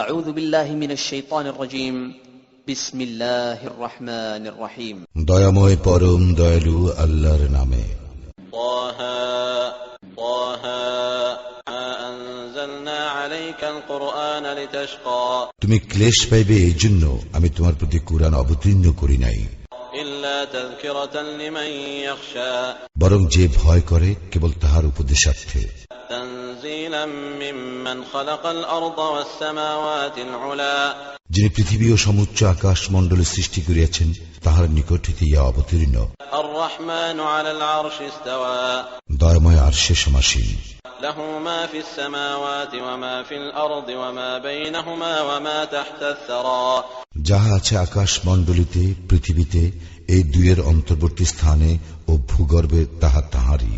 أعوذ بالله من الشيطان الرجيم بسم الله الرحمن الرحيم দয়াময় পরম দয়ালু আল্লাহর নামে। طه طه ما أنزلنا عليك القرآن لتشقى তুমি ক্লেশ পাইবে এই জন্য আমি তোমার প্রতি কুরআন অবতীর্ণ করি নাই, إلا تذكرة لمن يخشى বরং যে ভয় করে কেবল তাহার উপদেশার্থে। تنزيلا ممن خلق الأرض والسماوات العلى যিনি পৃথিবী ও সমুচ্চ আকাশ মণ্ডল সৃষ্টি করিয়াছেন তাহার নিকট হইতে ইহা অবতীর্ণ। الرحمن على العرش استوى দয়াময় আরশে সমাসীন। له ما في السماوات وما في الأرض وما بينهما وما تحت الثرى যাহা আছে আকাশ মণ্ডলীতে পৃথিবীতে এই দুইয়ের অন্তর্বর্তী স্থানে ও ভূগর্ভে তাহা তাহারই।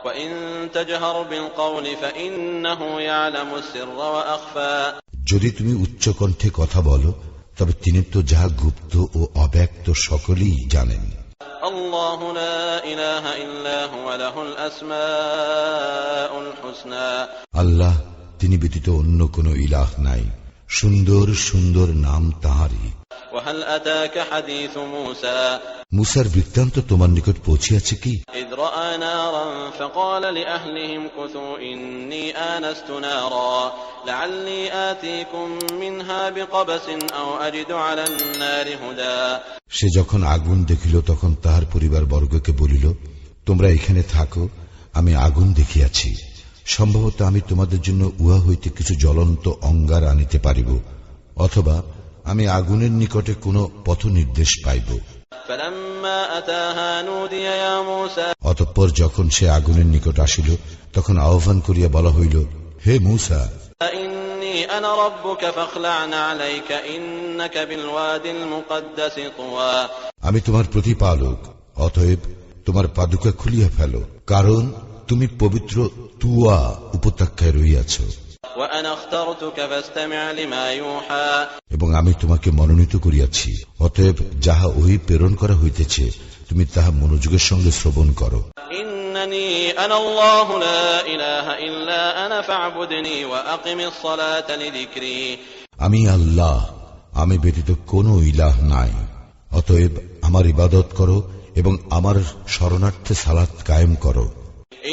وإن تجهر بالقول فإنه يعلم السر وأخفى যদি তুমি উচ্চ কণ্ঠে কথা বলো তবে তিনি তো যাহা গুপ্ত ও অব্যক্ত সকলেই জানেন। الله لا إله إلا هو له الأسماء الحسنى আল্লাহ তিনি ব্যতীত অন্য কোন ইলাহ নাই, সুন্দর সুন্দর নাম তাহারই। وهل أتاك حديث موسى মুসার বৃত্তান্ত তোমার নিকট পৌঁছিয়াছে কি? إذ رأى نارا فقال لأهلهم كثوا إني آنست نارا لعلي آتيكم منها بقبس أو أجد على النار هدى সে যখন আগুন দেখিল তখন তাহার পরিবার বর্গকে বলিল, তোমরা এখানে থাকো, আমি আগুন দেখিয়াছি, সম্ভবত আমি তোমাদের জন্য উহা হইতে কিছু জ্বলন্ত অঙ্গার আনিতে পারিব, অথবা আমি আগুনের নিকটে কোন পথ নির্দেশ পাইব। فلما أتاها نودي يا موسى অতঃপর যখন সে আগুনের নিকট আসিল তখন আহ্বান করিয়া বলা হইল, হে মূসা, إني أنا ربك فاخلع عليك إنك بالوادي المقدس طوى আমি তোমার প্রতিপালক, অতএব তোমার পাদুকা খুলিয়া ফেলো, কারণ তুমি পবিত্র তুয়া উপত্যকায় রহিয়াছ। وأنا اخترتك فاستمع لما يوحى এবং আমি তোমাকে মনোনীত করিয়াছি, অতএব যাহা ওই প্রেরণ করা হইতেছে তুমি তাহা মনোযোগের সঙ্গে শ্রবণ করো। إنني أنا الله لا إله إلا أنا فاعبدني وأقم الصلاة لذكري আমি আল্লাহ, আমি ব্যতীত কোন ইলাহ নাই, অতএব আমার ইবাদত করো এবং আমার শরণার্থে সালাত কায়েম করো।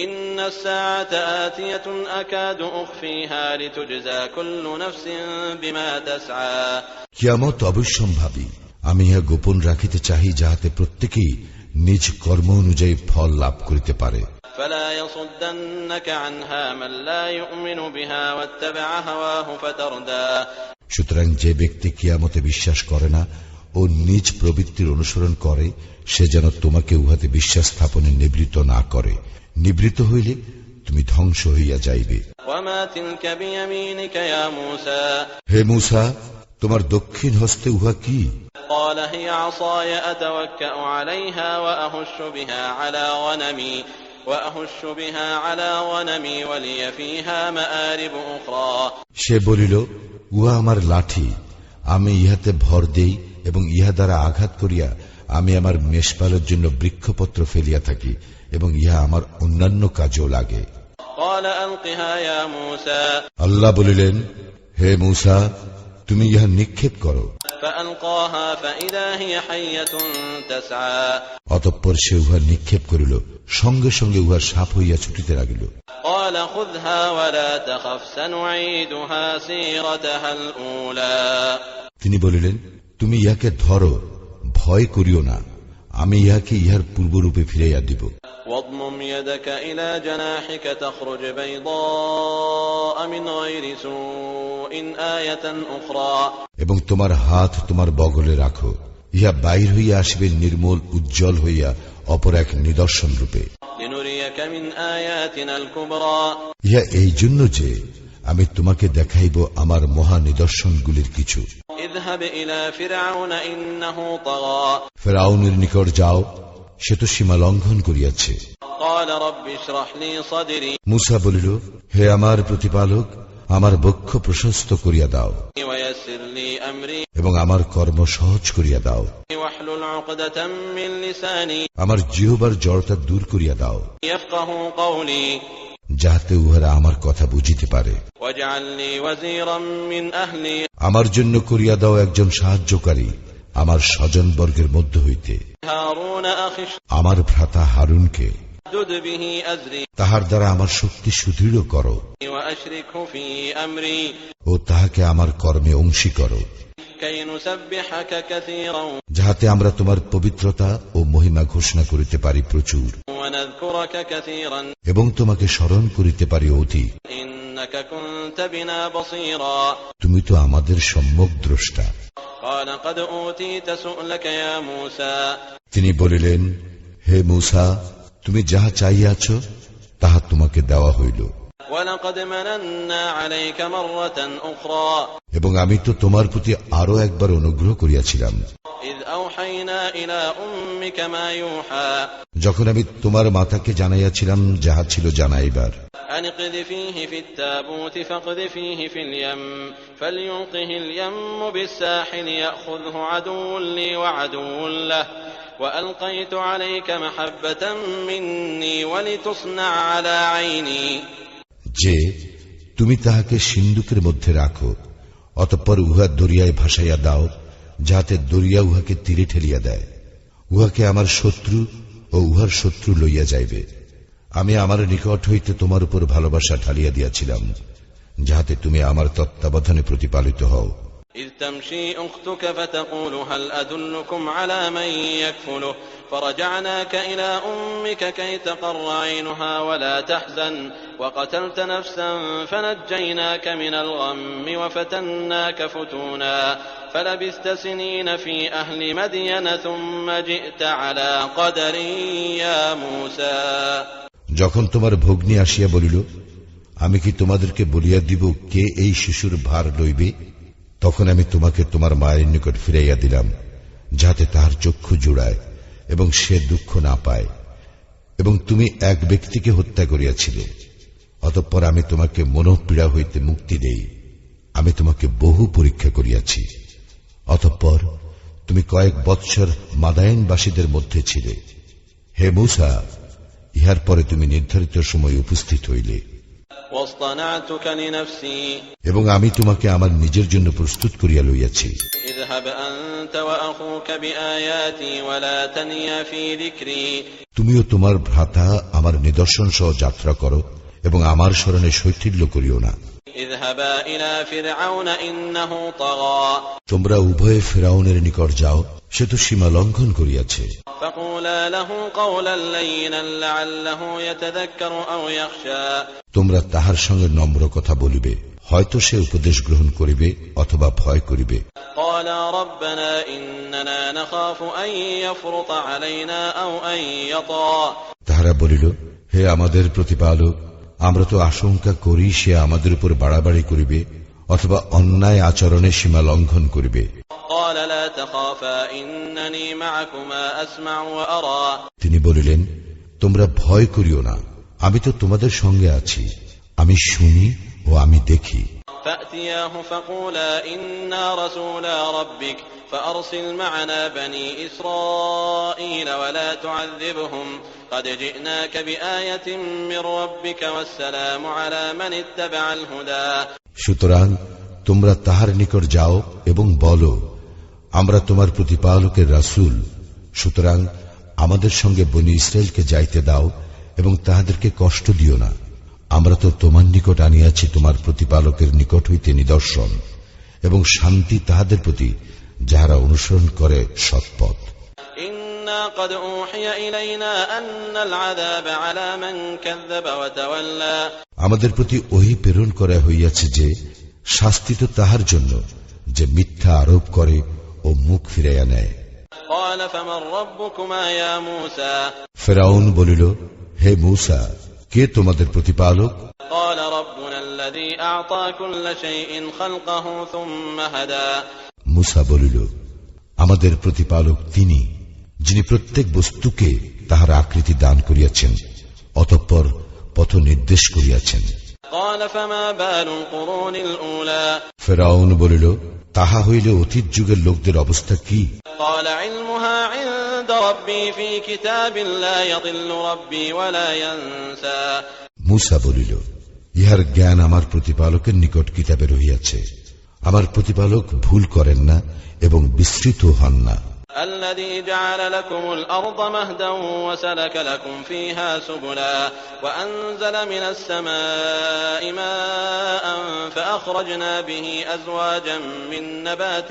إن الساعة آتية أكاد أخفيها لتجزى كل نفس بما تسعى কিয়ামত অবশ্যম্ভাবী, আমি ইহা গোপন রাখিতে চাহি যাহাতে প্রত্যেকেই নিজ কর্ম অনুযায়ী ফল লাভ করিতে পারে। فلا يصدنك عنها من لا يؤمن بها واتبع هواه فتردى সুতরাং যে ব্যক্তি কিয়ামতে বিশ্বাস করে না ও নিজ প্রবৃত্তির অনুসরণ করে সে যেন তোমাকে উহাতে বিশ্বাস স্থাপনে নিবৃত্ত না করে, নিবৃত্ত হইলে তুমি ধ্বংস হইয়া যাইবে। وما تلك بيمينك يا موسى হে মূসা, তোমার দক্ষিণ হস্তে উহা কি? قال هي عصاي أتوكأ عليها وأهش بها على غنمي ولي فيها مآرب أخرى সে বলিল, উহা আমার লাঠি, আমি ইহাতে ভর দেই এবং ইহা দ্বারা আঘাত করিয়া আমি আমার মেষপালের জন্য বৃক্ষপত্র ফেলিয়া থাকি এবং ইহা আমার অন্যান্য কাজেও লাগে। قال ألقها يا موسى আল্লাহ বলিলেন, হে মূসা, তুমি ইহা নিক্ষেপ করো। فألقاها فإذا هي حية تسعى অতঃপর সে উহা নিক্ষেপ করিল, সঙ্গে সঙ্গে উহা সাপ হইয়া ছুটিতে লাগিল। قال خذها ولا تخف سنعيدها سيرتها الأولى তিনি বলিলেন, তুমি ইহাকে ধরো, ভয় করিও না, আমি ইহাকে ইহার পূর্বরূপে ফিরাইয়া দিব। واضمم يدك إلى جناحك تخرج بيضاء من غير سوء آية أخرى এবং তোমার হাত তোমার বগলে রাখো, ইহা বাইর হইয়া আসিবে নির্মল উজ্জ্বল হইয়া অপর এক নিদর্শন রূপে। لنريك من آياتنا الكبرى ইহা এই জন্য যে আমি তোমাকে দেখাইব আমার মহা নিদর্শনগুলির কিছু। اذهب إلى فرعون إنه طغى ফেরাউনের নিকট যাও, সে তো সীমা লঙ্ঘন করিয়াছে। قال رب اشرح لي صدري মূসা বলিল, হে আমার প্রতিপালক, আমার বক্ষ প্রশস্ত করিয়া দাও ويسر لي أمري এবং আমার কর্ম সহজ করিয়া দাও, واحلل عقدة من لساني আমার জিহ্বার জড়তা দূর করিয়া দাও, يفقه قولي যাহাতে উহারা আমার কথা বুঝিতে পারে। واجعل لي وزيرا من أهلي আমার জন্য করিয়া দাও একজন সাহায্যকারী আমার স্বজনবর্গের মধ্য হইতে, هارون أخي আমার ভ্রাতা হারুনকে। اشدد به أزري তাহার দ্বারা আমার শক্তি সুদৃঢ় করো وأشركه في أمري ও তাহাকে আমার কর্মে অংশী করো, كي نسبحك كثيرا যাহাতে আমরা তোমার পবিত্রতা ও মহিমা ঘোষণা করিতে পারি প্রচুর, ونذكرك كثيرا এবং তোমাকে স্মরণ করিতে পারি অধিক। إنك كنت بنا بصيرا তুমি তো আমাদের সম্যক দ্রষ্টা। قال قد أوتيت سؤلك يا موسى তিনি বলিলেন, হে মূসা, তুমি যাহা চাইয়াছ তাহা তোমাকে দেওয়া হইল, ولقد مننا عليك مرة أخرى এবং আমি তো তোমার প্রতি আরো একবার অনুগ্রহ করিয়াছিলাম, إذ أوحينا إلى أمك ما يوحى যখন আমি তোমার মাতাকে জানাইয়াছিলাম যাহা ছিল জানাইবার। أن اقذفيه في التابوت فاقذفيه في اليم فليلقه اليم بالساحل يأخذه عدو لي وعدو له وألقيت عليك محبة مني ولتصنع على عيني যে তুমি তাহাকে সিন্ধুকের মধ্যে রাখো, অতঃপর উহা দরিয়ায় ভাসাইয়া দাও, যাহাতে দরিয়া উহাকে তীরে ঠেলিয়া দেয়। উহাকে আমার শত্রু ও উহার শত্রু লইয়া যাইবে। আমি আমার নিকট হইতে তোমার উপর ভালোবাসা ঢালিয়া দিয়াছিলাম, যাহাতে তুমি আমার তত্ত্বাবধানে প্রতিপালিত হও। إذ تمشي أختك فتقول هل أدلكم على من يكفله فرجعناك إلى أمك كي تقر عينها ولا تحزن وقتلت نفسا فنجيناك من الغم وفتناك فتونا فلبثت سنين في أهل مدين ثم جئت على قدر يا موسى যখন তোমার ভগ্নী আসিয়া বলিল, আমি কি তোমাদেরকে বলিয়া দিব কে এই শিশুর ভার লইবে, তখন আমি তোমাকে তোমার মায়ের নিকট ফিরাইয়া দিলাম, যাতে তাহার চক্ষু জুড়ায় এবং সে দুঃখ না পায়, এবং তুমি এক ব্যক্তিকে হত্যা করিয়াছিলে। অতঃপর আমি তোমাকে মনোপীড়া হইতে মুক্তি দেই। আমি তোমাকে বহু পরীক্ষা করিয়াছি। অতঃপর তুমি কয়েক বৎসর মাদায়েনবাসীদের মধ্যে ছিলে। হে মূসা, ইহার পরে তুমি নির্ধারিত সময় উপস্থিত হইলে, واصطنعتك لنفسي এবং আমি তোমাকে আমার নিজের জন্য প্রস্তুত করিয়া লইয়াছি। اذهب أنت وأخوك بآياتي ولا تنيا في ذكري তুমিও তোমার ভ্রাতা আমার নিদর্শন সহ যাত্রা করো এবং আমার স্মরণে শৈথিল্য করিও না। اذهبا إلى فرعون إنه طغى তোমরা উভয়ে ফিরআউনের নিকট যাও, সে তো সীমা লঙ্ঘন করিয়াছে। فقولا له قولا لينا لعله يتذكر أو يخشى তোমরা তাহার সঙ্গে নম্র কথা বলিবে, হয়তো সে উপদেশ গ্রহণ করিবে অথবা ভয় করিবে। قالا ربنا إننا نخاف أن يفرط علينا أو أن يطغى তাহারা বলিল, হে আমাদের প্রতিপালক, আমরা তো আশঙ্কা করি সে আমাদের উপর বাড়াবাড়ি করিবে অথবা অন্যায় আচরণে সীমা লঙ্ঘন করিবে। قال لا تخافا إنني معكما أسمع وأرى তিনি বলিলেন, তোমরা ভয় করিও না, আমি তো তোমাদের সঙ্গে আছি, আমি শুনি ও আমি দেখি। فأتياه فقولا إنا رسولا ربك فأرسل معنا بني إسرائيل ولا تعذبهم قد جئناك بآية من ربك والسلام على من اتبع الهدى সুতরাং তোমরা তাহার নিকট যাও এবং বলো, আমরা তোমার প্রতিপালকের রাসূল, সুতরাং আমাদের সঙ্গে বনী ইসরায়েলকে যাইতে দাও এবং তাহাদেরকে কষ্ট দিও না। আমরা তো তোমার নিকট আনিয়াছি তোমার প্রতিপালকের নিকট হইতে নিদর্শন এবং শান্তি তাহাদের প্রতি যাহারা অনুসরণ করে সৎপথ। إنا قد أوحي إلينا أن العذاب على من كذب وتولى আমাদের প্রতি ওহী প্রেরণ করা হইয়াছে যে শাস্তি তো তাহার জন্য যে মিথ্যা আরোপ করে ও মুখ ফিরাইয়া নেয়। قال فمن ربكما يا موسى ফিরআউন বলিল, হে মূসা, কে তোমাদের প্রতিপালক? قال ربنا الذي أعطى كل شيء خلقه ثم هدى মূসা বলিল, আমাদের প্রতিপালক তিনি, যিনি প্রত্যেক বস্তুকে তাহার আকৃতি দান করিয়াছেন, অতঃপর পথ নির্দেশ করিয়াছেন। قال فما بال القرون الأولى ফিরআউন বলিল, তাহা হইলে অতীত যুগের লোকদের অবস্থা কি? قال علمها عند ربي في كتاب لا يضل ربي ولا ينسى মূসা বলিল, ইহার জ্ঞান আমার প্রতিপালকের নিকট কিতাবে রহিয়াছে। আমার প্রতিপালক ভুল করেন না এবং বিস্মৃত হন না। الذي جعل لكم الأرض مهدا وسلك لكم فيها سبلا وأنزل من السماء ماء فأخرجنا به أزواجا من نبات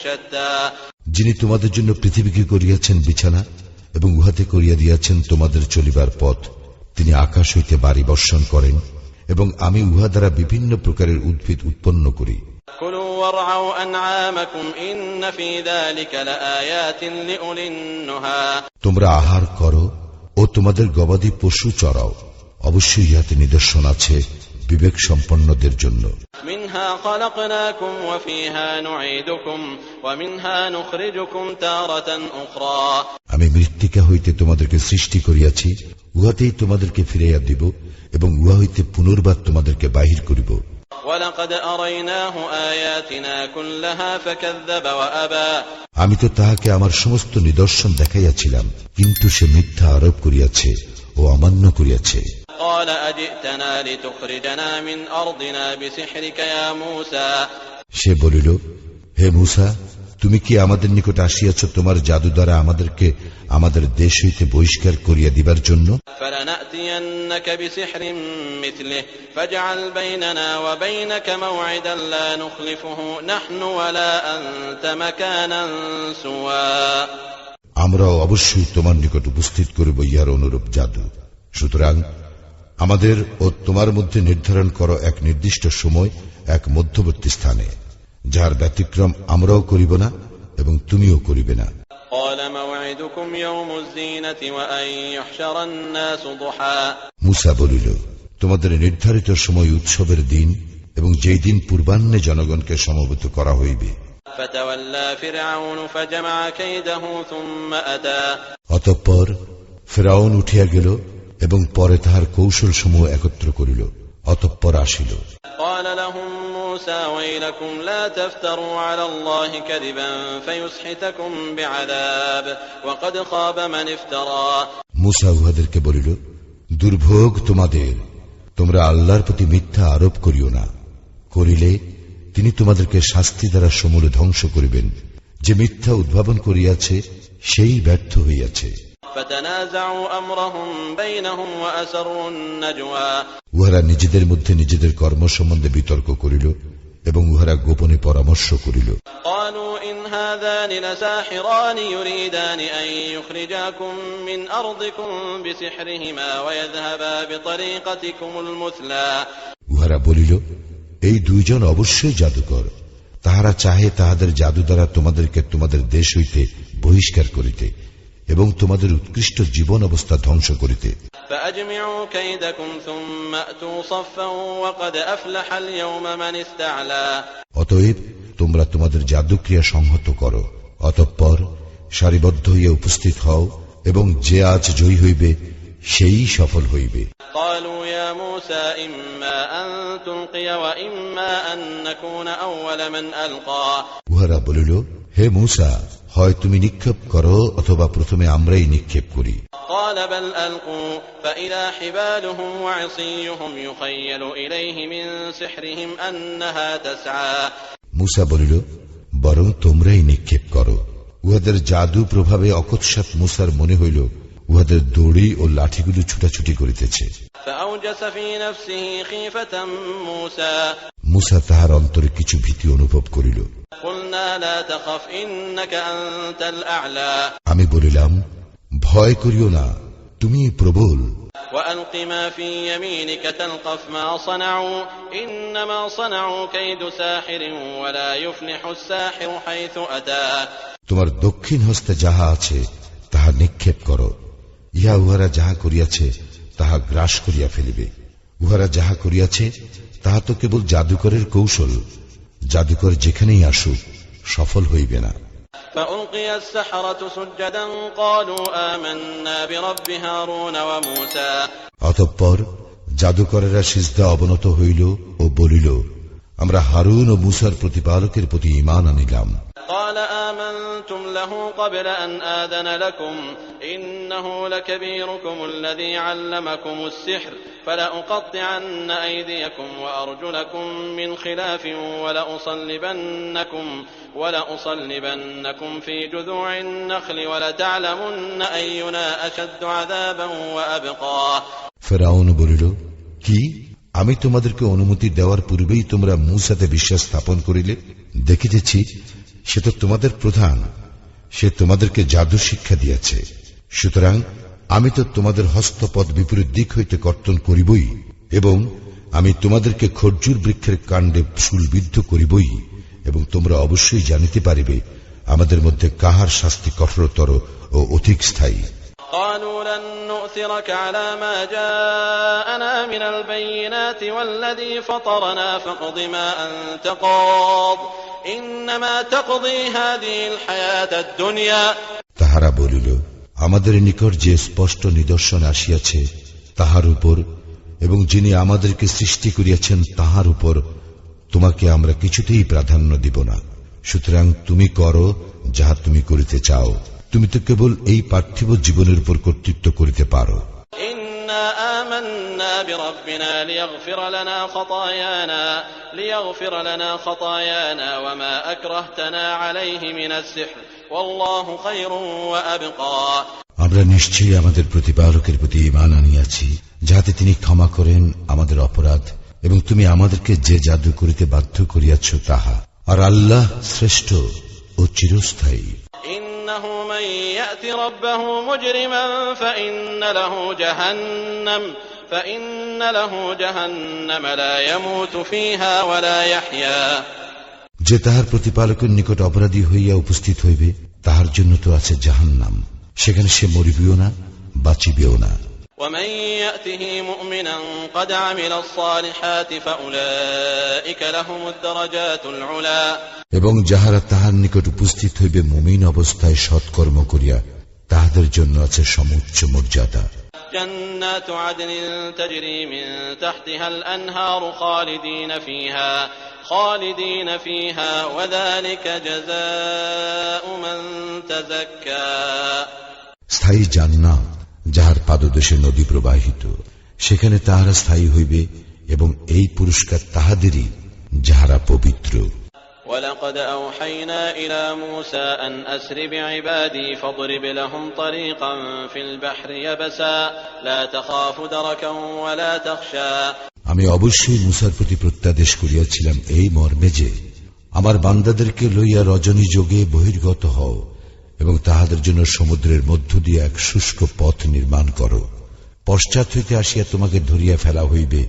شتى যিনি তোমাদের জন্য পৃথিবীকে করিয়াছেন বিছানা এবং উহাতে করিয়া দিয়াছেন তোমাদের চলিবার পথ, তিনি আকাশ হইতে বাড়ি বর্ষণ করেন এবং আমি উহা দ্বারা বিভিন্ন প্রকারের উদ্ভিদ উৎপন্ন করি। كلوا وارعوا أنعامكم إن في ذلك لآيات لأولي النهى তোমরা আহার করো ও তোমাদের গবাদি পশু চরাও, অবশ্যই ইহাতে নিদর্শন আছে বিবেক সম্পন্নদের জন্য। منها خلقناكم وفيها نعيدكم ومنها نخرجكم تارة أخرى আমি মৃত্তিকা হইতে তোমাদেরকে সৃষ্টি করিয়াছি, উহাতেই তোমাদেরকে ফিরাইয়া দিব এবং উহা হইতে পুনর্বার তোমাদেরকে বাহির করিব। ولقد أريناه آياتنا كلها فكذب وأبى আমি তো তাহাকে আমার সমস্ত নিদর্শন দেখাইয়াছিলাম, কিন্তু সে মিথ্যা আরোপ করিয়াছে ও অমান্য করিয়াছে। قال أجئتنا لتخرجنا من أرضنا بسحرك يا موسى সে বলিল, হে মূসা, তুমি কি আমাদের নিকট আসিয়াছ তোমার জাদু দ্বারা আমাদেরকে আমাদের দেশ হইতে বহিষ্কার করিয়া দিবার জন্য? فلنأتينك بسحر مثله فاجعل بيننا وبينك موعدا لا نخلفه نحن ولا أنت مكانا سوى আমরাও অবশ্যই তোমার নিকট উপস্থিত করিব ইহার অনুরূপ জাদু। সুতরাং আমাদের ও তোমার মধ্যে নির্ধারণ করো এক নির্দিষ্ট সময়, এক মধ্যবর্তী স্থানে, যাহার ব্যতিক্রম আমরাও করিব না এবং তুমিও করিবে না। قال موعدكم يوم الزينة وأن يحشر الناس ضحى মূসা বলিল, তোমাদের নির্ধারিত সময় উৎসবের দিন এবং যেই দিন পূর্বাহ্নে জনগণকে সমবেত করা হইবে। فتولى فرعون فجمع كيده ثم أتى অতঃপর ফিরআউন উঠিয়া গেল এবং পরে তাহার কৌশল সমূহ একত্র করিল, অতঃপর আসিল। قال لهم موسى ويلكم لا تفتروا على الله كذبا فيسحتكم بعذاب وقد خاب من افترى মূসা উহাদেরকে বলিল, দুর্ভোগ তোমাদের, তোমরা আল্লাহর প্রতি মিথ্যা আরোপ করিও না, করিলে তিনি তোমাদেরকে শাস্তি দ্বারা সমূলে ধ্বংস করিবেন। যে মিথ্যা উদ্ভাবন করিয়াছে সেই ব্যর্থ হইয়াছে। فتنازعوا أمرهم بينهم وأسروا النجوى উহারা নিজেদের মধ্যে নিজেদের কর্ম সম্বন্ধে বিতর্ক করিল এবং উহারা গোপনে পরামর্শ করিল। قالوا إن هذان لساحران يريدان أن يخرجاكم من أرضكم بسحرهما ويذهبا بطريقتكم المثلى উহারা বলিল, এই দুইজন অবশ্যই জাদুকর, তাহারা চাহে তাহাদের জাদু দ্বারা তোমাদেরকে তোমাদের দেশ হইতে বহিষ্কার করিতে এবং তোমাদের উৎকৃষ্ট জীবন অবস্থা ধ্বংস করিতে। فأجمعوا كيدكم ثم أتوا صفا وقد أفلح اليوم من استعلى অতএব তোমরা তোমাদের জাদুক্রিয়া সংহত করো, অতঃপর সারিবদ্ধ হইয়া উপস্থিত হও এবং যে আজ জয়ী হইবে সেই সফল হইবে। قالوا يا موسى إما أن تلقي وإما أن نكون أول من ألقى উহারা বলিল, হে মূসা, হয় তুমি নিক্ষেপ করো অথবা প্রথমে আমরাই নিক্ষেপ করি। قال بل ألقوا فإذا حبالهم وعصيهم يخيل إليه من سحرهم أنها تسعى মূসা বলিল, বরং তোমরাই নিক্ষেপ করো। উহাদের জাদু প্রভাবে অকস্মাৎ মূসার মনে হইল উহাদের দড়ি ও লাঠিগুলো ছুটাছুটি করিতেছে। فأوجس في نفسه خيفة موسى মূসা তাহার অন্তরে কিছু ভীতি অনুভব করিল। قلنا لا تخف إنك أنت الأعلى আমি বলিলাম, ভয় করিও না, তুমি প্রবল। وألق ما في يمينك تلقف ما صنعوا إنما صنعوا كيد ساحر ولا يفلح الساحر حيث أتى তোমার দক্ষিণ হস্তে যাহা আছে তাহা নিক্ষেপ করো, ইহা উহারা যাহা করিয়াছে তাহা গ্রাস করিয়া ফেলিবে। উহারা যাহা করিয়াছে তাহা তো কেবল জাদুকরের কৌশল, জাদুকর যেখানেই আসুক সফল হইবে না। فألقي السحرة سجدا قالوا آمنا برب هارون وموسى অতঃপর জাদুকরেরা সিজদা অবনত হইল ও বলিল, আমরা হারুন ও মূসার প্রতিপালকের প্রতি ঈমান আনিলাম। قال آمنتم له قبل أن آذن لكم إنه لكبيركم الذي علمكم السحر فلأقطعن أيديكم وأرجلكم من خلاف ولأصلبنكم في جذوع النخل ولتعلمن أينا أشد عذابا وأبقى ফেরাউন বলিল, কি আমি তোমাদেরকে অনুমতি দেওয়ার পূর্বেই তোমরা মূসাতে বিশ্বাস স্থাপন করিলে? দেখিতেছি সে তো তোমাদের প্রধান, সে তোমাদেরকে জাদু শিক্ষা দিয়েছে। সুতরাং আমি তো তোমাদের হস্তপদ বিপরীত দিক হইতে কর্তন করিবই, এবং আমি তোমাদেরকে খরজুর বৃক্ষের কাণ্ডে শুলবিদ্ধ করিবই, এবং তোমরা অবশ্যই জানিতে পারিবে আমাদের মধ্যে কাহার শাস্তি কঠোরতর ও অধিক স্থায়ী। قالوا لن نؤثرك على ما جاءنا من البينات والذي فطرنا فاقض ما أنت قاض إنما تقضي هذه الحياة الدنيا তাহারা বলিল, আমাদের নিকট যে স্পষ্ট নিদর্শন আসিয়াছে তাহার উপর এবং যিনি আমাদেরকে সৃষ্টি করিয়াছেন তাহার উপর তোমাকে আমরা কিছুতেই প্রাধান্য দিব না। সুতরাং তুমি করো যাহা তুমি করিতে চাও। তুমি তো কেবল এই পার্থিব জীবনের উপর কর্তৃত্ব করিতে পারো। إنا آمنا بربنا ليغفر لنا خطايانا وما أكرهتنا عليه من السحر والله خير وأبقى আমরা নিশ্চয়ই আমাদের প্রতিপালকের প্রতি ঈমান আনিয়াছি, যাহাতে তিনি ক্ষমা করেন আমাদের অপরাধ, এবং তুমি আমাদেরকে যে জাদু করিতে বাধ্য করিয়াছ তাহা। আর আল্লাহ শ্রেষ্ঠ ও চিরস্থায়ী। إنه من يأت ربه مجرما فإن له جهنم لا يموت فيها ولا يحيا যে তাহার প্রতিপালকের নিকট অপরাধী হইয়া উপস্থিত হইবে তাহার জন্য তো আছে জাহান্নাম, সেখানে সে মরিবেও না বাঁচিবেও না। ومن يأته مؤمنا قد عمل الصالحات فأولئك لهم الدرجات العلى এবং যাহারা তাহার নিকট উপস্থিত হইবে মুমিন অবস্থায় সৎকর্ম করিয়া তাহাদের জন্য আছে সমুচ্চ মর্যাদা। جنات عدن تجري من تحتها الأنهار خالدين فيها وذلك جزاء من تزكى স্থায়ী জান্নাত যাহার পাদদেশে নদী প্রবাহিত, সেখানে তাহারা স্থায়ী হইবে, এবং এই পুরস্কার তাহাদেরই যাহারা পবিত্র। ولقد أوحينا إلى موسى أن أسر بعبادي فاضرب لهم طريقا في البحر يبسا لا تخاف دركا ولا تخشى আমি অবশ্যই মুসার প্রতি প্রত্যাদেশ করিয়াছিলাম এই মর্মে যে, আমার বান্দাদেরকে লইয়া রজনী যোগে বহির্গত হও এবং তাহাদের জন্য সমুদ্রের মধ্য দিয়ে এক শুষ্ক পথ নির্মাণ করো। পশ্চাৎ হইতে আসিয়া তোমাকে ধরিয়া ফেলা হইবে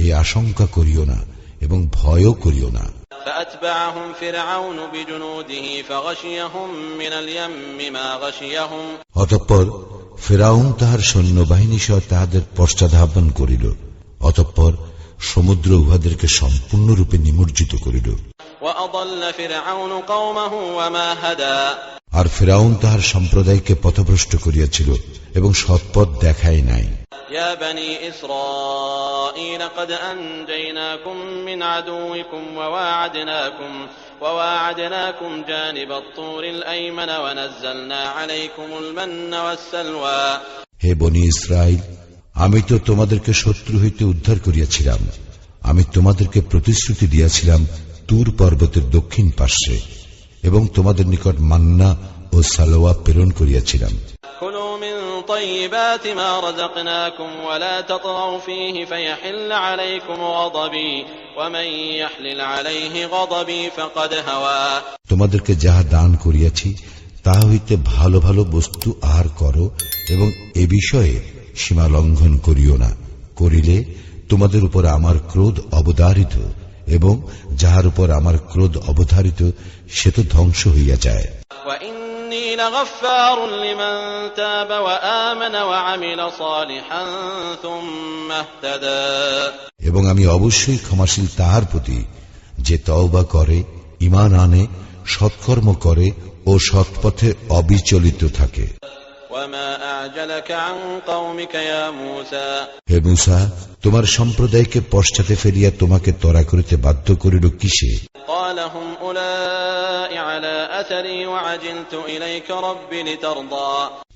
এই আশঙ্কা করিও না এবং ভয়ও করিও না। فأتبعهم فرعون بجنوده فغشيهم من اليم ما غشيهم অতঃপর ফিরআউন তাহার সৈন্যবাহিনী সহ তাহাদের পশ্চাদ্ধাবন করিল, অতঃপর সমুদ্র উহাদেরকে সম্পূর্ণরূপে নিমজ্জিত করিল। وأضل فرعون قومه وما هدى আর ফিরআউন তাহার সম্প্রদায়কে পথভ্রষ্ট করিয়াছিল এবং সৎপথ দেখায় নাই। يا بني إسرائيل قد أنجيناكم من عدوكم وواعدناكم جانب الطور الأيمن ونزلنا عليكم المن والسلوى হে বনি ইসরাইল, আমি তো তোমাদেরকে শত্রু হইতে উদ্ধার করিয়াছিলাম। আমি তোমাদেরকে প্রতিশ্রুতি দিয়াছিলাম তুর পর্বতের দক্ষিণ পার্শ্বে, এবং তোমাদের নিকট মান্না ও সালোয়া প্রেরণ করিয়াছিলাম। كلوا من طيبات ما رزقناكم ولا تطغوا فيه فيحل عليكم غضبي ومن يحلل عليه غضبي فقد هوى তোমাদেরকে যাহা দান করিয়াছি তাহা হইতে ভালো ভালো বস্তু আহার করো, এবং এ বিষয়ে সীমা লঙ্ঘন করিও না। করিলে তোমাদের উপর আমার ক্রোধ অবধারিত, এবং যাহার উপর আমার ক্রোধ অবধারিত সে তো ধ্বংস হইয়া যায়। وإني لغفار لمن تاب وآمن وعمل صالحا ثم اهتدى এবং আমি অবশ্যই ক্ষমাশীল তাহার প্রতি যে তওবা করে, ঈমান আনে, সৎকর্ম করে ও সৎপথে অবিচলিত থাকে। وما أعجلك عن قومك يا موسى হে মূসা, তোমার সম্প্রদায়কে পশ্চাতে ফেলিয়া তোমাকে তরা করিতে বাধ্য করিল কিসে? قال هم أولئك على أثري وعجلت إليك رب لترضى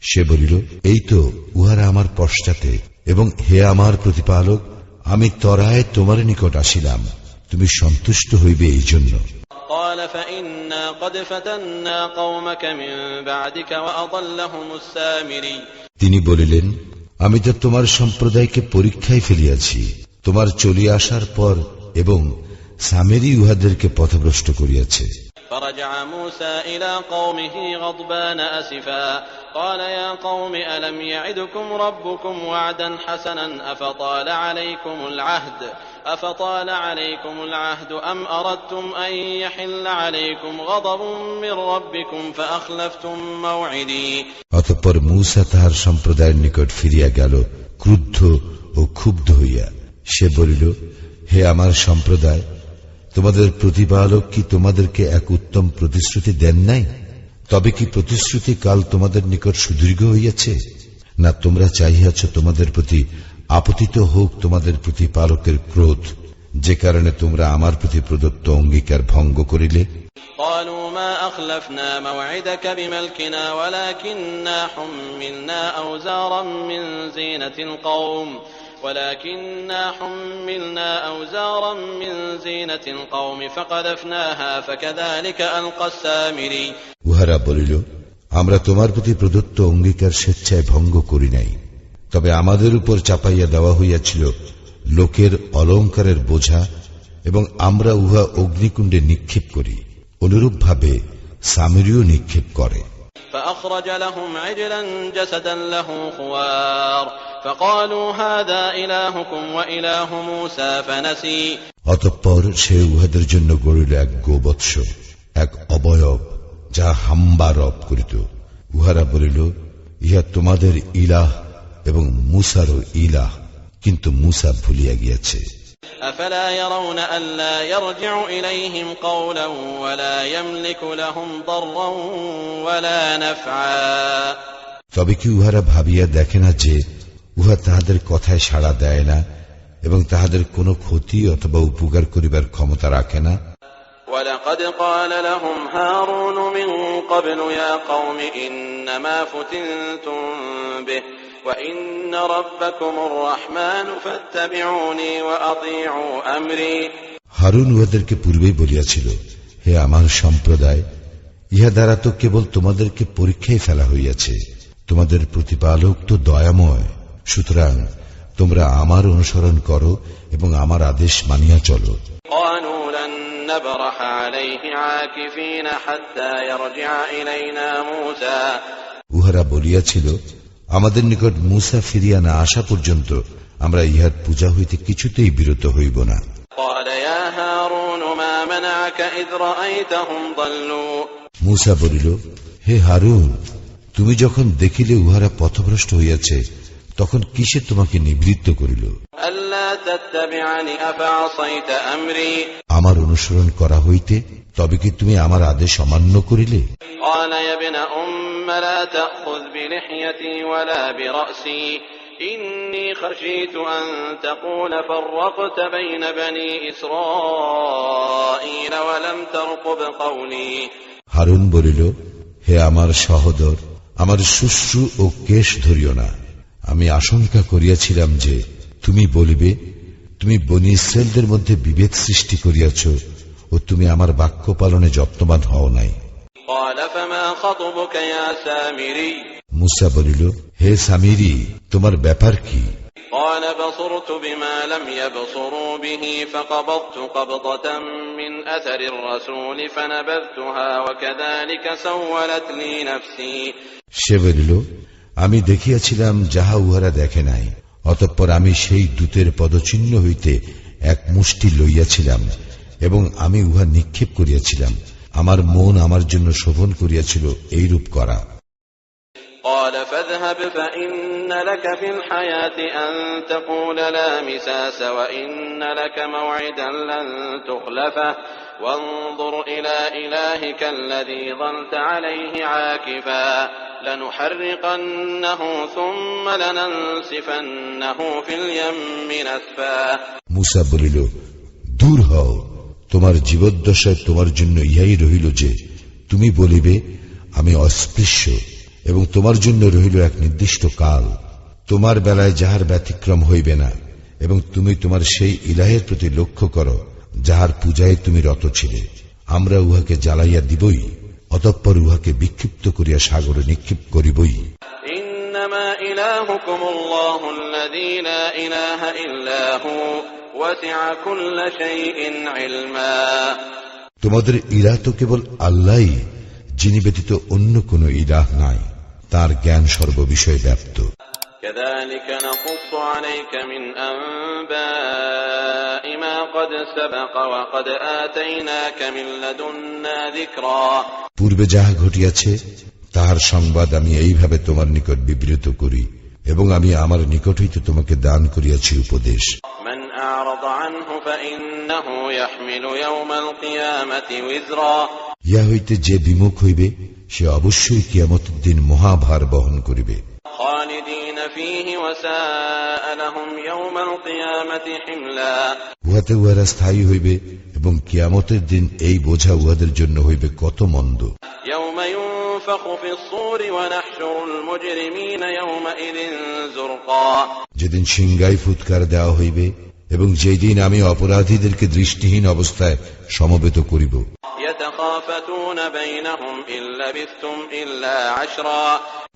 সে বলিল, এই তো উহারা আমার পশ্চাতে, এবং হে আমার প্রতিপালক, আমি তরায় তোমার নিকট আসিলাম, তুমি সন্তুষ্ট হইবে এই জন্য। قال فإنا قد فتنا قومك من بعدك وأضلهم السامري তিনি বলিলেন, আমি তো তোমার সম্প্রদায়কে পরীক্ষায় ফেলিয়াছি তোমার চলিয়া আসার পর, এবং সামেরী উহাদেরকে পথভ্রষ্ট করিয়াছে। فرجع موسى إلى قومه غضبان أسفا قال يا قوم ألم يعدكم ربكم وعدا حسنا أفطال عليكم العهد أم أردتم أن يحل عليكم غضب من ربكم فأخلفتم موعدي অতঃপর মূসা তাহার সম্প্রদায়ের নিকট ফিরিয়া গেল ক্রুদ্ধ ও ক্ষুব্ধ হইয়া। সে বলিল, হে আমার সম্প্রদায়, তোমাদের প্রতিপালক কি তোমাদেরকে এক উত্তম প্রতিশ্রুতি দেন নাই? তবে কি প্রতিশ্রুতি কাল তোমাদের নিকট সুদীর্ঘ হইয়াছে? না তোমরা চাহিয়াছ তোমাদের প্রতি আপতিত হোক তোমাদের প্রতিপালকের ক্রোধ, যে কারণে তোমরা আমার প্রতি প্রদত্ত অঙ্গীকার ভঙ্গ করিলে? قالوا ما أخلفنا موعدك بملكنا ولكننا حملنا أوزارا من زينة القوم فقذفناها فكذلك ألقى السامري উহারা বলিল, আমরা তোমার প্রতি প্রদত্ত অঙ্গীকার স্বেচ্ছায় ভঙ্গ করি নাই, তবে আমাদের উপর চাপাইয়া দেওয়া হইয়াছিল লোকের অলঙ্কারের বোঝা, এবং আমরা উহা অগ্নিকুণ্ডে নিক্ষেপ করি। অনুরূপভাবে সামেরীও নিক্ষেপ করে। فأخرج لهم عجلا جسدا له خوار فقالوا هذا إلهكم وإله موسى فنسي অতঃপর সে উহাদের জন্য গড়িল এক গোবৎস, এক অবয়ব যা হাম্বা রব করিত। উহারা বলিল, ইহা তোমাদের ইলাহ এবং মূসারও ইলাহ, কিন্তু মূসা ভুলিয়া গিয়াছে। أفلا يرون ألا يرجع إليهم قولا ولا يملك لهم ضرا ولا نفعا তবে কি উহারা ভাবিয়া দেখে না যে উহা তাহাদের কথায় সাড়া দেয় না এবং তাহাদের কোনো ক্ষতি অথবা উপকার করিবার ক্ষমতা রাখে না? ولقد قال لهم هارون من قبل يا قوم إنما فتنتم به وإن ربكم الرحمن فاتبعوني وأطيعوا أمري হারুন উহাদেরকে পূর্বেই বলিয়াছিল, হে আমার সম্প্রদায়, ইহা দ্বারা তো কেবল তোমাদেরকে পরীক্ষায় ফেলা হইয়াছে, তোমাদের প্রতিপালক তো দয়াময়, সুতরাং তোমরা আমার অনুসরণ করো এবং আমার আদেশ মানিয়া চলো। قالوا لن نبرح عليه عاكفين حتى يرجع إلينا موسى উহারা বলিয়াছিল, আমাদের নিকট মূসা ফিরিয়া না আসা পর্যন্ত আমরা ইহার পূজা হইতে কিছুতেই বিরত হইব না। قال يا هارون ما منعك إذ رأيتهم ضلوا মূসা বলিল, হে হারুন, তুমি যখন দেখিলে উহারা পথভ্রষ্ট হইয়াছে, তখন কিসে তোমাকে নিবৃত্ত করিল? ألا تتبعني أفعصيت أمري আমার অনুসরণ করা হইতে তবে কি তুমি আমার আদেশ অমান্য করিলে? قال يا ابن أم لا تأخذ بلحيتي ولا برأسي إني خشيت أن تقول فرقت بين بني إسرائيل ولم ترقب قولي হারুন বলিল, হে আমার সহোদর, আমার শুশ্রু ও কেশ ধরিও না। আমি আশঙ্কা করিয়াছিলাম যে তুমি বলিবে, তুমি বনী ইসরায়েলদের মধ্যে বিভেদ সৃষ্টি করিয়াছ ও তুমি আমার বাক্য পালনে যত্নবান হও নাই। قال فما خطبك يا سامري মূসা বলিল, হে সামিরি, তোমার ব্যাপার কি? قال بصرت بما لم يبصروا به فقبضت قبضة من أثر الرسول فنبذتها وكذلك سولت لي نفسي সে বলিল, আমি দেখিয়াছিলাম যাহা উহারা দেখে নাই, অতঃপর আমি সেই দূতের পদচিহ্ন হইতে এক মুষ্টি লইয়াছিলাম এবং আমি উহা নিক্ষেপ করিয়াছিলাম। আমার মন আমার জন্য শোভন করিয়াছিল এইরূপ করা। قال فاذهب فإن لك في الحياة أن تقول لا مساس وإن لك موعدا لن تخلفه وانظر إلى إلهك الذي ظلت عليه عاكفا لنحرقنه ثم لننسفنه في اليم نسفا মুসা বলিল, দূর হও, তোমার জীবদ্দশায় তোমার জন্য ইহাই রহিল যে তুমি বলিবে আমি অস্পৃশ্য, এবং তোমার জন্য রহিল এক নির্দিষ্ট কাল, তোমার বেলায় যাহার ব্যতিক্রম হইবে না, এবং তুমি তোমার সেই ইলাহের প্রতি লক্ষ্য করো যাহার পূজায় তুমি রত ছিলে। আমরা উহাকে জ্বালাইয়া দিবই, অতঃপর উহাকে বিক্ষিপ্ত করিয়া সাগরে নিক্ষেপ করিবই। ইন্নামা ইলাহুকুমুল্লাহুল্লাযী লা ইলাহা ইল্লা হু ওয়াসি'a কুল্লা শাইইন ইলমা। তোমাদের ইলাহ তো কেবল আল্লাহই, যিনি ব্যতীত অন্য কোন ইলাহ নাই, তার জ্ঞান সর্ববিষয়ে ব্যাপ্ত। كذلك نقص عليك من أنباء ما قد سبق وقد آتيناك من لدنا ذكرا। পূর্বে যাহা ঘটিয়াছে তাহার সংবাদ আমি এইভাবে তোমার নিকট বিবৃত করি, এবং আমি আমার নিকট হইতে তোমাকে দান করিয়াছি উপদেশ। من أعرض عنه فإنه يحمل يوم القيامة وزرا। ইহা হইতে যে বিমুখ হইবে সে অবশ্যই কিয়ামতের দিন মহাভার বহন করিবে। خالدين فيه وساء لهم يوم القيامة حملا। উহাতে উহারা স্থায়ী হইবে, এবং কিয়ামতের দিন এই বোঝা উহাদের জন্য হইবে কত মন্দ। يوم ينفخ في الصور ونحشر المجرمين يومئذ زرقا। যেদিন সিংগায় ফুৎকার দেওয়া হইবে, এবং যেদিন আমি অপরাধীদেরকে দৃষ্টিহীন অবস্থায় সমবেত করিব। يتخافتون بينهم إن لبثتم إلا عشرا।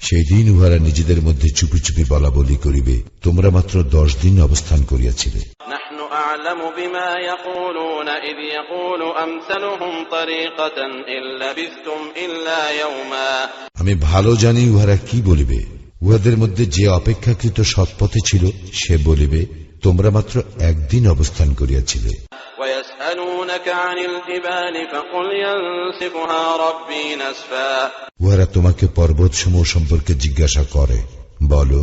সেই দিন উহারা নিজেদের মধ্যে চুপি চুপি বলা বলি করিবে, তোমরা মাত্র 10 দিন অবস্থান করিয়াছিলে। نحن أعلم بما يقولون إذ يقول أمثلهم طريقة إن لبثتم إلا يوما। আমি ভালো জানি উহারা কি বলিবে। উহাদের মধ্যে যে অপেক্ষাকৃত সৎপথে ছিল সে বলিবে, তোমরা মাত্র একদিন অবস্থান করিয়াছিলে। ويسألونك عن الجبال فقل ينسفها ربي نسفا। উহারা তোমাকে পর্বতসমূহ সম্পর্কে জিজ্ঞাসা করে, বলো,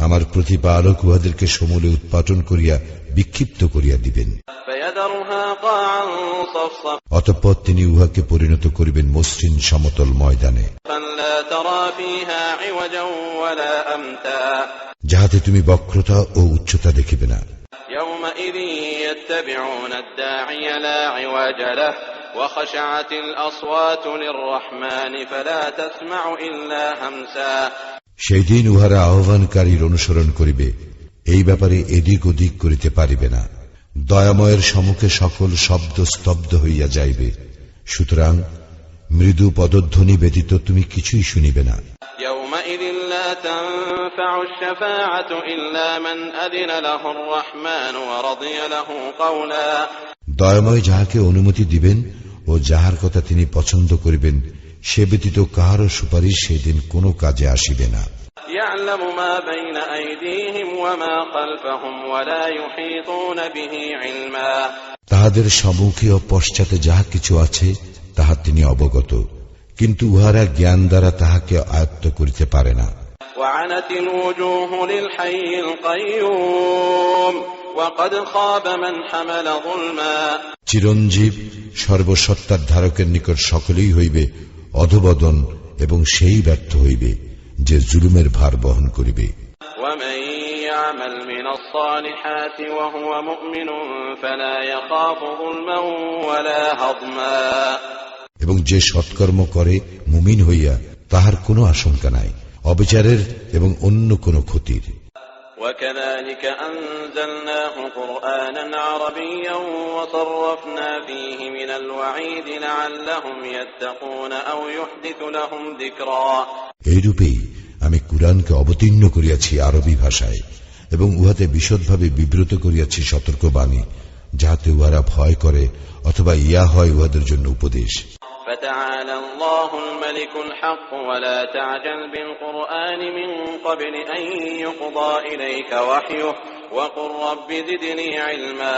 আমার প্রতিপালক উহাদেরকে সমূলে উৎপাটন করিয়া বিক্ষিপ্ত করিয়া দিবেন। فيذرها قاعا صفصفا। অতঃপর তিনি উহাকে পরিণত করিবেন মসৃণ সমতল ময়দানে, فلا ترى فيها عوجا ولا أمتا। যাহাতে তুমি বক্রতা ও উচ্চতা দেখিবে না। يومئذ يتبعون الداعي لا عوج له وخشعت الأصوات للرحمن فلا تسمع إلا همسا। সেই দিন উহারা আহ্বানকারীর অনুসরণ করিবে, এই ব্যাপারে এদিক ওদিক করিতে পারিবে না। দয়াময়ের সম্মুখে সকল শব্দ স্তব্ধ হইয়া যাইবে, সুতরাং মৃদু পদধ্বনি ব্যতীত তুমি কিছুই শুনিবে না। يومئذ لا تنفع الشفاعة إلا من أذن له الرحمن ورضي له قولا। দয়াময় যাহাকে অনুমতি দিবেন ও যাহার কথা তিনি পছন্দ করিবেন, সে ব্যতীত কাহারও সুপারিশ সেদিন কোনো কাজে আসিবে না। يعلم ما بين أيديهم وما خلفهم ولا يحيطون به علما। তাহাদের সম্মুখে ও পশ্চাতে যাহা কিছু আছে তাহা তিনি অবগত, কিন্তু উহারা জ্ঞান দ্বারা তাহাকে আয়ত্ত করিতে পারে না। وعنت الوجوه للحي القيوم وقد خاب من حمل ظلما। চিরঞ্জীব সর্বসত্তার ধারকের নিকট সকলেই হইবে অধোবদন, এবং সেই ব্যর্থ হইবে যে জুলুমের ভার বহন করিবে। ومن يعمل من الصالحات وهو مؤمن فلا يخاف ظلما ولا هضما। এবং যে সৎকর্ম করে মুমিন হইয়া, তাহার কোনো আশঙ্কা নাই অবিচারের এবং অন্য কোনো ক্ষতির। وكذلك أنزلناه قرآنا عربيا وصرفنا فيه من الوعيد لعلهم يتقون أو يحدث لهم ذكرا। এইরূপেই আমি কুরআনকে অবতীর্ণ করিয়াছি আরবি ভাষায়, এবং উহাতে বিশদভাবে বিব্রত করিয়াছি সতর্কবাণী, যাহাতে উহারা ভয় করে অথবা ইয়া হয় উহাদের জন্য উপদেশ। فتعالى الله الملك الحق ولا تعجل بالقرآن من قبل أن يقضى إليك وحيه وقل رب زدني علما।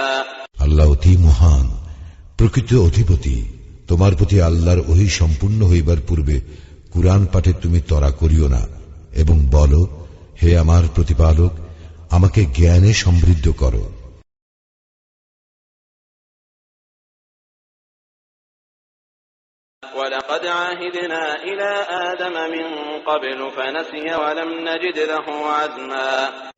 আল্লাহ অতি মহান, প্রকৃত অধিপতি। তোমার প্রতি আল্লাহর ওহী সম্পূর্ণ হইবার পূর্বে কুরআন পাঠে তুমি তরা করিও না, এবং বলো, হে আমার প্রতিপালক, আমাকে জ্ঞানে সমৃদ্ধ করো। وَلَقَدْ عَهِدْنَا إِلَى آدَمَ مِنْ قَبْلُ فَنَسِيَ وَلَمْ نَجِدْ لَهُ عَزْمًا।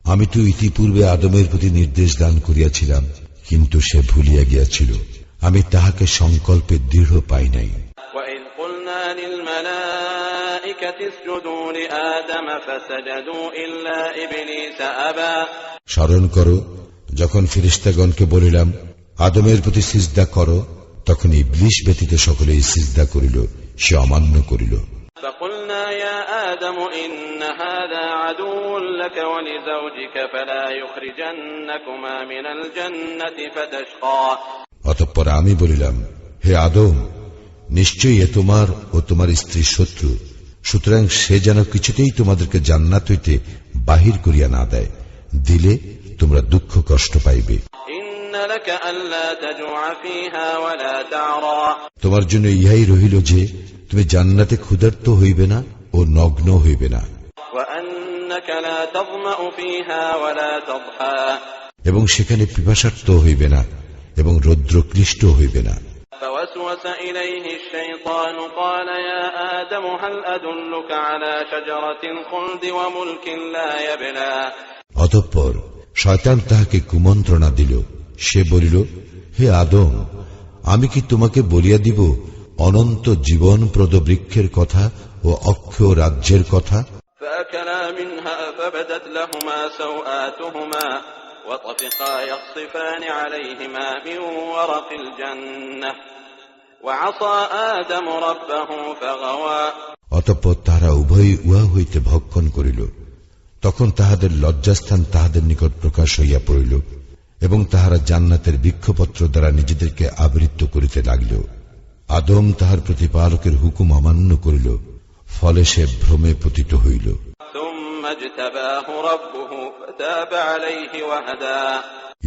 আমি তো ইতিপূর্বে আদমের প্রতি নির্দেশ দান করিয়াছিলাম, কিন্তু সে ভুলিয়া গিয়াছিল, আমি তাহাকে সংকল্পে দৃঢ় পাই নাই। وَإِذْ قُلْنَا لِلْمَلَائِكَةِ اسْجُدُوا لِآدَمَ فَسَجَدُوا إِلَّا إِبْلِيسَ أَبَى। স্মরণ করো, যখন ফেরেশতাগণকে বলিলাম, আদমের প্রতি সিজদা করো, তখন ইবলীস ব্যতীত সকলেই সিজদা করিল, সে অমান্য করিল। فَقُلْنَا يَا آدَمُ إِنَّ هَذَا عَدُوٌّ لَكَ وَلِزَوْجِكَ فَلَا يُخْرِجَنَّكُمَا مِنَ الْجَنَّةِ فَتَشْقَى। অতঃপর আমি বলিলাম, হে আদম, নিশ্চয়ই এ তোমার ও তোমার স্ত্রীর শত্রু, সুতরাং সে যেন কিছুতেই তোমাদেরকে জান্নাত হইতে বাহির করিয়া না দেয়, দিলে তোমরা দুঃখ কষ্ট পাইবে। তোমার জন্য ইহাই রহিল যে তুমি জান্নাতে ক্ষুধার্ত হইবে না ও নগ্ন হইবে না, এবং সেখানে পিপাসার্ত হইবে না এবং রৌদ্রক্লিষ্ট হইবে না। فوسوس إليه الشيطان قال يا آدم هل أدلك على شجرة الخلد وملك لا يبلى। অতঃপর শয়তান তাহাকে কুমন্ত্রণা দিল, সে বলিল, হে আদম, আমি কি তোমাকে বলিয়া দিব অনন্ত জীবনপ্রদ বৃক্ষের কথা ও অক্ষয় রাজ্যের কথা? فأكلا منها فبدت لهما سوآتهما وطفقا يخصفان عليهما من ورق الجنة وعصى آدم ربه فغوى। অতঃপর তাহারা উভয়ই উহা হইতে ভক্ষণ করিল, তখন তাহাদের লজ্জাস্থান তাহাদের নিকট প্রকাশ হইয়া পড়িল, এবং তাহারা জান্নাতের বৃক্ষপত্র দ্বারা নিজেদেরকে আবৃত করিতে লাগিল। আদম তাহার প্রতিপালকের হুকুম অমান্য করিল, ফলে সে ভ্রমে পতিত হইল।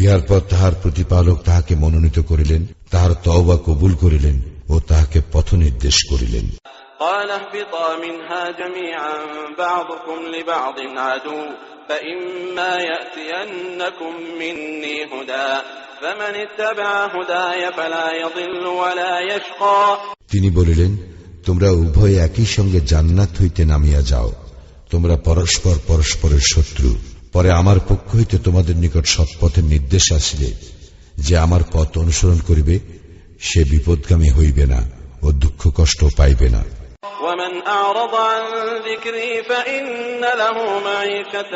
ইহার পর তাহার প্রতিপালক তাহাকে মনোনীত করিলেন, তাহার তওবা কবুল করিলেন ও তাহাকে পথ নির্দেশ করিলেন। قال اهبطا منها جميعا بعضكم لبعض عدو فإما يأتينكم مني هدى فمن اتبع هداي فلا يضل ولا يشقى। তিনি বলিলেন, তোমরা উভয় একই সঙ্গে জান্নাত হইতে নামিয়া যাও, তোমরা পরস্পর পরস্পরের শত্রু। পরে আমার পক্ষ হইতে তোমাদের নিকট সৎপথের নির্দেশ আসিলে, যে আমার পথ অনুসরণ করিবে সে বিপদগামী হইবে না ও দুঃখ কষ্ট পাইবে না। ومن أعرض عن ذكري فإن له معيشة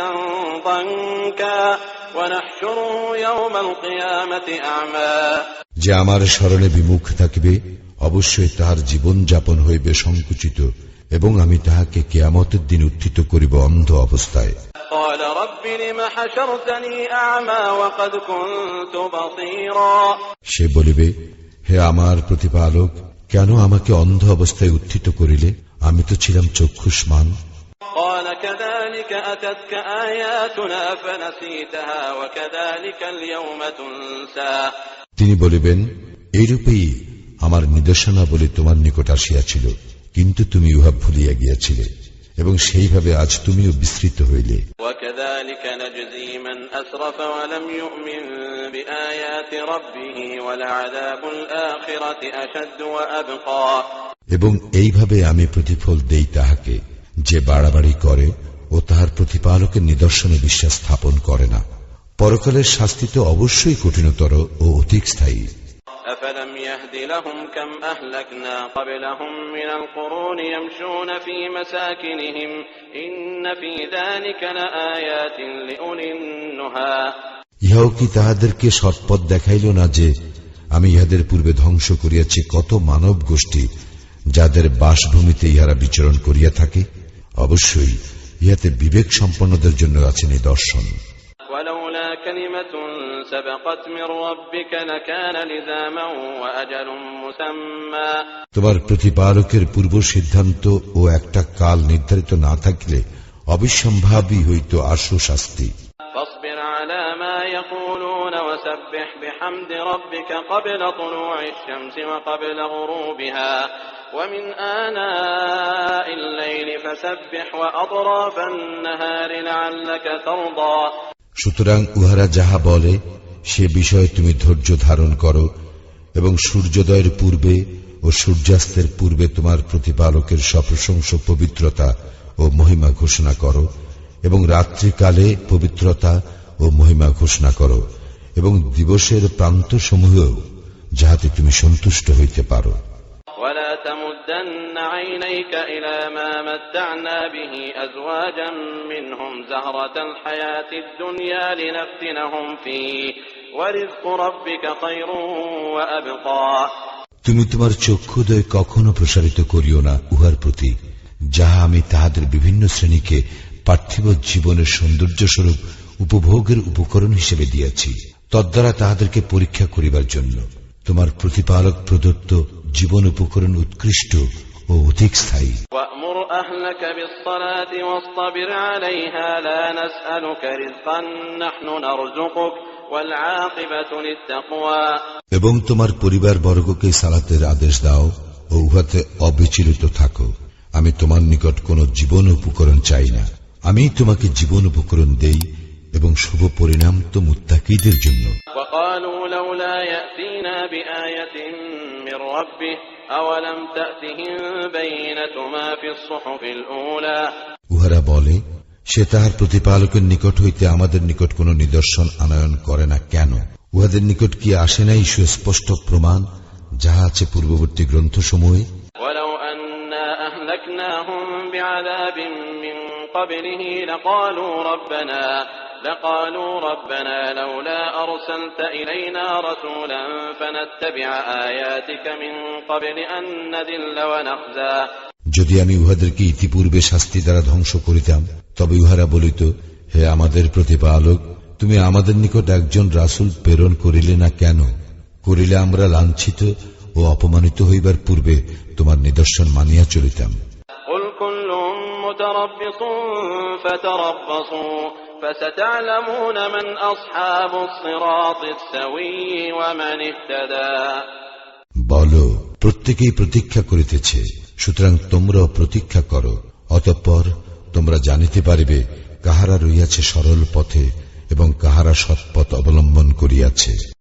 ضنكا ونحشره يوم القيامة أعمى। যে আমার স্মরণে বিমুখ থাকিবে, অবশ্যই তাহার জীবন যাপন হইবে সংকুচিত, এবং আমি তাহাকে কিয়ামতের দিন উত্থিত করিব অন্ধ অবস্থায়। قال رب لم حشرتني أعمى وقد كنت بصيرا। সে বলিবে, হে আমার প্রতিপালক, কেন আমাকে অন্ধ অবস্থায় উত্থিত করিলে? আমি তো ছিলাম চক্ষুষ্মান। قال كذلك أتتك آياتنا فنسيتها وكذلك اليوم تنسى। তিনি বলিবেন, এইরূপেই আমার নিদর্শনাবলী তোমার নিকট আসিয়াছিল, কিন্তু তুমি উহা ভুলিয়া গিয়াছিলে, এবং সেইভাবে আজ তুমিও বিস্মৃত হইলে। وكذلك نجزي من أسرف ولم يؤمن بآيات ربه ولعذاب الآخرة أشد وأبقى। এবং এইভাবে আমি প্রতিফল দেই তাহাকে, যে বাড়াবাড়ি করে ও তাহার প্রতিপালকের নিদর্শনে বিশ্বাস স্থাপন করে না। পরকালের শাস্তি তো অবশ্যই কঠিনতর ও অধিক স্থায়ী। أفلم يهد لهم كم أهلكنا قبلهم من القرون يمشون في مساكنهم إن في ذلك لآيات لأولي النهى। ইহাও কি তাহাদেরকে সৎপথ দেখাইল না যে আমি ইহাদের পূর্বে ধ্বংস করিয়াছি কত মানব গোষ্ঠী, যাদের বাসভূমিতে ইহারা বিচরণ করিয়া থাকে? অবশ্যই ইহাতে বিবেক সম্পন্নদের জন্য আছে নিদর্শন। ولولا كلمة سبقت من ربك لكان لزاما وأجل مسمى। তোমার প্রতিপালকের পূর্ব সিদ্ধান্ত ও একটা কাল নির্ধারিত না থাকলে অবিসম্ভাবী হইত আশু শাস্তি। فاصبر على ما يقولون وسبح بحمد ربك قبل طلوع الشمس وقبل غروبها ومن آناء الليل فسبح وأطراف النهار لعلك ترضى সুতরাং উহারা যাহা বলে সে বিষয়ে তুমি ধৈর্য ধারণ করো এবং সূর্যোদয়ের পূর্বে ও সূর্যাস্তের পূর্বে তোমার প্রতিপালকের সপ্রশংস পবিত্রতা ও মহিমা ঘোষণা করো এবং রাত্রিকালে পবিত্রতা ও মহিমা ঘোষণা করো এবং দিবসের প্রান্তসমূহেও যাহাতে তুমি সন্তুষ্ট হইতে পারো। ولا تمدن عينيك إلى ما متعنا به أزواجا منهم زهرة الحياة الدنيا لنفتنهم فيه ورزق ربك خير وأبقى তুমি তোমার চক্ষুদয় কখনো প্রসারিত করিও না উহার প্রতি যাহা আমি তাহাদের বিভিন্ন শ্রেণীকে পার্থিব জীবনের সৌন্দর্য স্বরূপ উপভোগের উপকরণ হিসেবে দিয়েছি, তদ্বারা তাহাদেরকে পরীক্ষা করিবার জন্য। তোমার প্রতিপালক প্রদত্ত জীবন উপকরণ উৎকৃষ্ট ও অধিক স্থায়ী। وأمر أهلك بالصلاة واصطبر عليها لا نسألك رزقا نحن نرزقك والعاقبة للتقوى এবং তোমার পরিবার বর্গকে সালাতের আদেশ দাও ও উহাতে অবিচলিত থাকো। আমি তোমার নিকট কোন জীবন উপকরণ চাই না, আমি তোমাকে জীবন উপকরণ দেই এবং শুভ পরিণাম তো মুত্তাকীদের জন্য। وقالوا لولا يأتينا بآية من ربه أولم تأتهم بينة ما في الصحف الأولى উহারা বলে, সে তাহার প্রতিপালকের নিকট হইতে আমাদের নিকট কোন নিদর্শন আনয়ন করে না কেন? উহাদের নিকট কি আসে নাই সুস্পষ্ট প্রমাণ যাহা আছে পূর্ববর্তী গ্রন্থসমূহে? ولو أنا أهلكناهم بعذاب من قبله لقالوا ربنا لولا أرسلت إلينا رسولا فنتبع آياتك من قبل أن نذل ونخزى যদি আমি উহাদেরকে ইতিপূর্বে শাস্তি দ্বারা ধ্বংস করিতাম, তবে উহারা বলিত, হে আমাদের প্রতিপালক, তুমি আমাদের নিকট একজন রাসূল প্রেরণ করিলে না কেন? করিলে আমরা লাঞ্ছিত ও অপমানিত হইবার পূর্বে তোমার নিদর্শন মানিয়া চলিতাম। قل كل متربص فتربصوا فستعلمون من أصحاب الصراط السوي ومن اهتدى বলো, প্রত্যেকেই প্রতীক্ষা করিতেছে, সুতরাং তোমরাও প্রতীক্ষা করো, অতঃপর তোমরা জানিতে পারিবে কাহারা রইয়াছে সরল পথে এবং কাহারা সৎপথ অবলম্বন করিয়াছে।